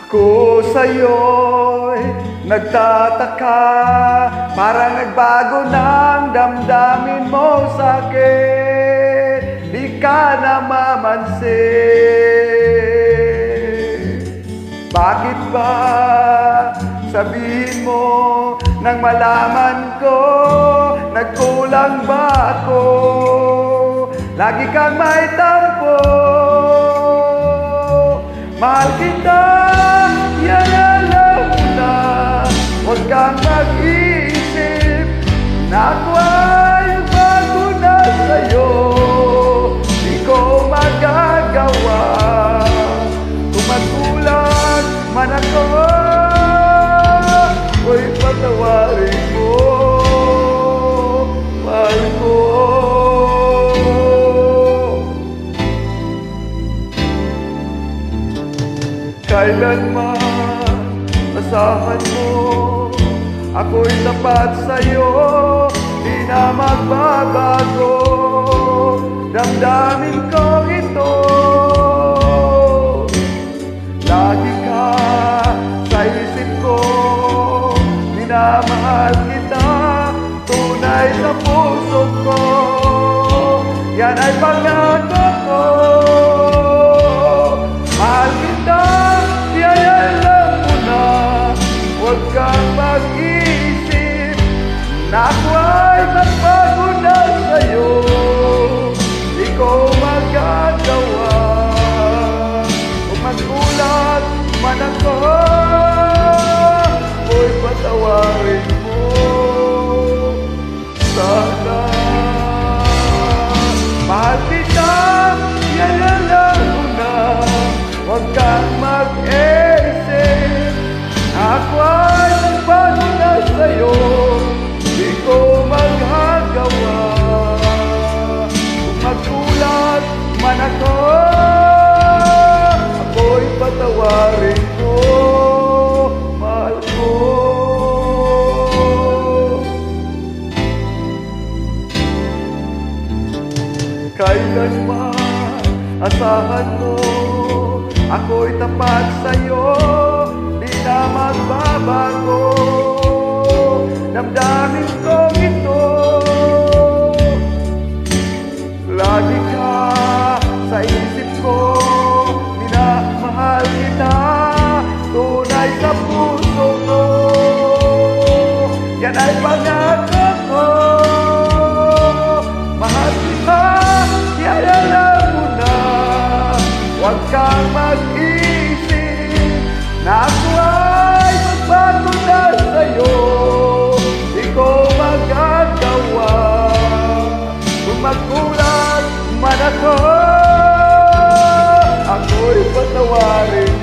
Ako sa'yo'y nagtataka, parang nagbago ng damdamin mo sa'kin, di ka na mamansin. Bakit ba sabihin mo nang malaman ko, nagkulang ba ako? Lagi kang may tampo, mahal kita, yan alam mo na. Huwag kang mag-iisip na ako ay bago na sa'yo. Di ko magagawa kung magkulang man ako, ako'y patawarin mo, mahal ko. Kailanman asahan mo, ako'y tapat sa'yo, di na magbabago. Damdamin ko ito, lagi ka sa isip ko, minamahal kita, tunay sa puso ko, yan ay pangako ko. Mahal kita, alam mo na. Huwag kang mag-isip na ako ay magbago na sa'yo. Di ko magagawa kung magkulang man ako, ako'y patawarin mo sana. Mahal kita, yan alam mo na. Huwag kang mag-isip na ako ay magbago na sa'yo. Di ko magagawa kung magkulang man ako, ako'y patawarin mo, mahal ko. Kailanman asahan mo, ako'y tapat sa'yo, di na magbabago. Damdamin ko ito, lagi ka sa isip ko, minamahal kita, tunay sa puso ko, yan ay pangako ko. Mahal kita, yan alam mo na. Huwag kang mag-isip na ako ay magbago na sa'yo. Di ko magagawa kung magkulang man ako, ako'y patawarin